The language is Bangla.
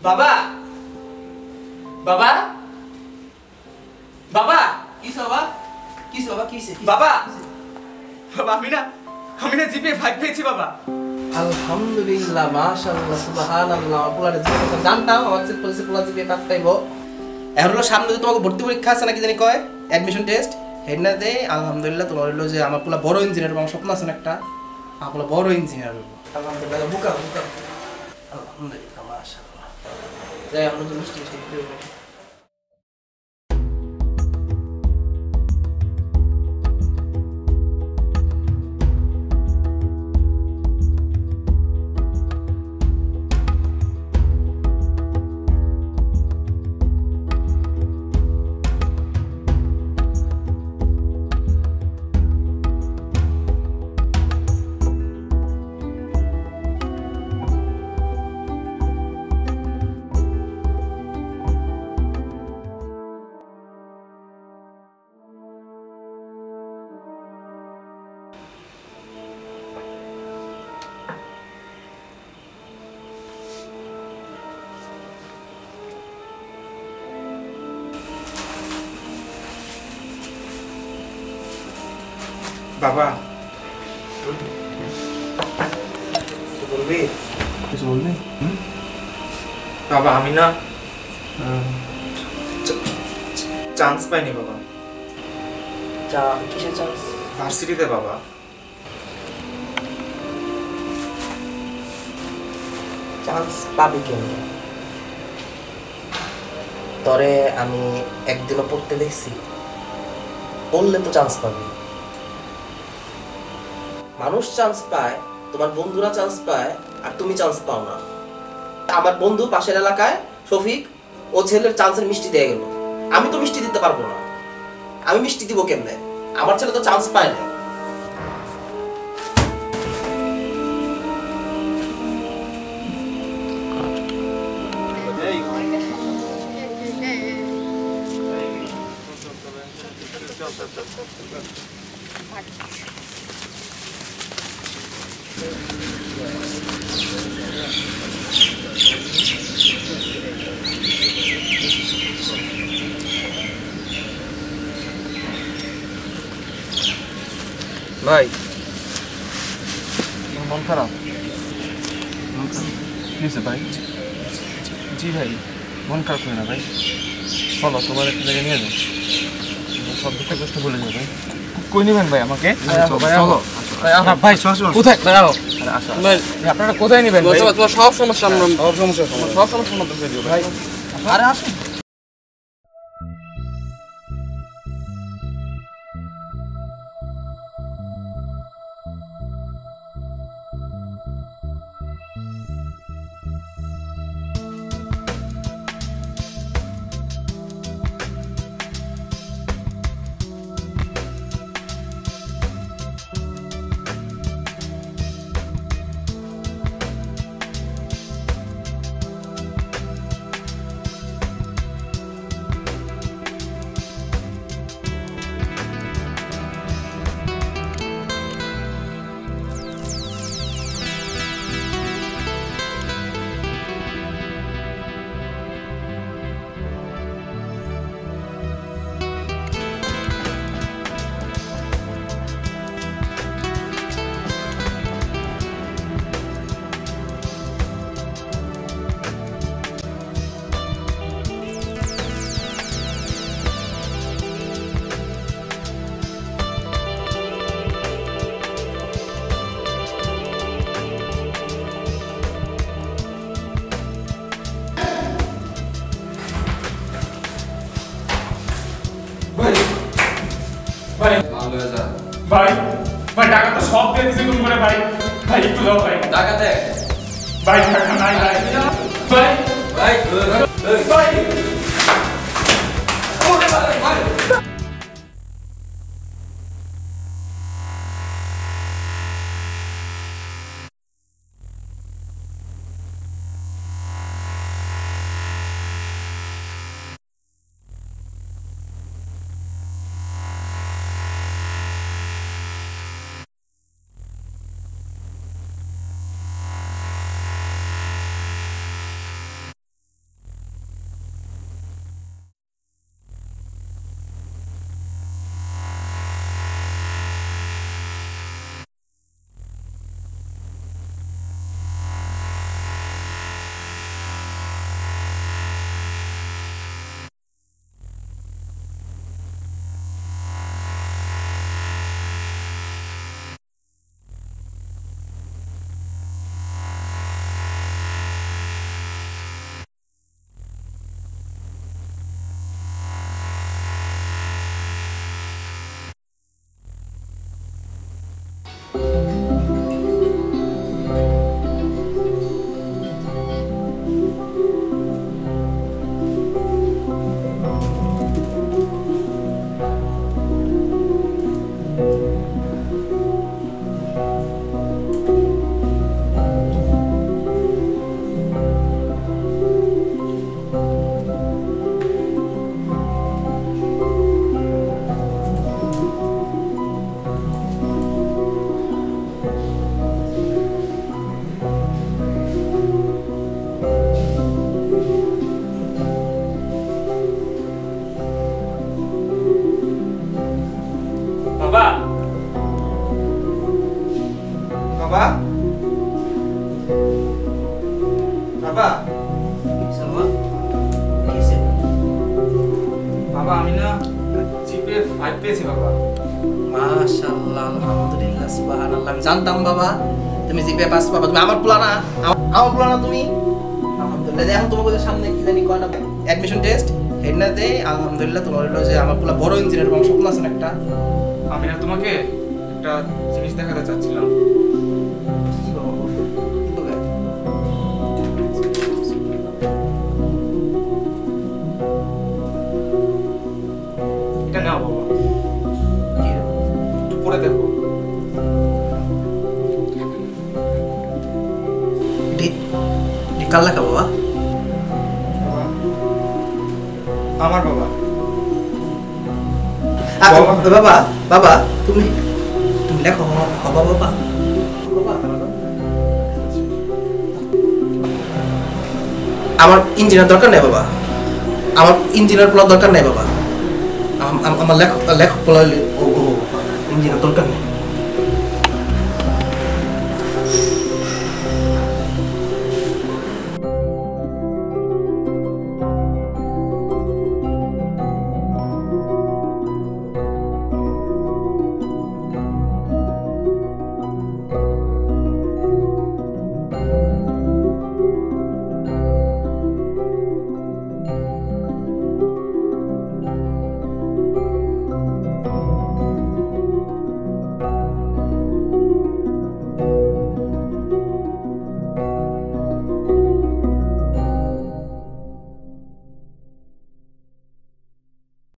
বাবা বাবা বাবা কিসে বাবা কিসে বাবা কিসে বাবা বাবা আমি না জিপে 5 পেয়েছি বাবা আলহামদুলিল্লাহ মাশাআল্লাহ সুবহানাল্লাহ আপনারা জীবনে জানতাম আমার যে পলিসি পোলা জিপে 5 পাইবো এখন হলো সামনে যে তোমাকে ভর্তি পরীক্ষা আছে নাকি জানি কয় অ্যাডমিশন টেস্ট হেডনা দে আলহামদুলিল্লাহ তোমার হলো যে আমার পোলা বড় ইঞ্জিনিয়ার আমার স্বপ্ন আছে একটা আমার পোলা বড় ইঞ্জিনিয়ার হবো আলহামদুলিল্লাহ বুকা আলহামদুলিল্লাহ মাশাআল্লাহ যাই আমরা তো মিষ্টি খেতে বাবা কিছু বলবি বাবা আমি না চান্স পাইনি বাবা কিসের চান্স ভার্সিটিতে বাবা চান্স পাবি কেন তরে আমি একদিনও পড়তে দেখছি বললে তো চান্স পাবি মানুষ চান্স পায় তোমার বন্ধুরা চান্স পায় আর তুমি চান্স পাও না আমার বন্ধু পাশের এলাকায় শফিক ও ছেলের চান্সের মিষ্টি দিয়ে গেল আমি তো মিষ্টি দিতে পারবো না আমি মিষ্টি দিব কেমনে আমার ছেলে তো চান্স পায় না ভাই মন খারাপ কি হয়েছে ভাই জি ভাই মন খারাপ করে না ভাই চলো তোমার একটা জায়গায় নিয়ে যাও সব দুঃখ কষ্ট বলে যাও ভাই কই নেবেন ভাই আমাকে চলো ভাই কোথায় দাঁড়াও আপনারা কোথায় নেবেন তোমার সব সমস্যা সব সমস্যার মধ্যে করে দিও ভাই আরে আসুন ভাই ভাই টাকা তো সব দিয়ে দিছি তুমি ভাই ভাই একটু দাও ভাই টাকা দে ভাই টাকা নাই ভাই ভাই ভাই ভাই বাবা বাবা আমি না জিপে 5 পেয়েছি বাবা। মাশাআল্লাহ, আলহামদুলিল্লাহ, সুবহানাল্লাহ। আমি জানতাম বাবা তুমি জিপে পাস পাবা, তুমি আমার পোলা না, আমার পোলা না তুমি। আলহামদুলিল্লাহ। এখন তোমাদের সামনে কি জানি কয় না অ্যাডমিশন টেস্ট, হেডনাতে আলহামদুলিল্লাহ তোমার হলো যে আমার পোলা বড় ইঞ্জিনিয়ার এবং স্বপ্ন আছে একটা। আমি না তোমাকে একটা জিনিস দেখাতে চাচ্ছিলাম। কি বাবা বলো? কি বলে? এটা নাও বাবা, কি রে? একটু পড়ে দেখো। কার লেখা বাবা? বাবা আমার বাবা। বাবা বাবা তুমি তুমি লেখো বাবা বাবা। আমার ইঞ্জিনিয়ার দরকার নেই বাবা, আমার ইঞ্জিনিয়ার পোলা দরকার নেই বাবা, আমার লেখক লেখক পোলা ইঞ্জিনিয়ার দরকার নেই।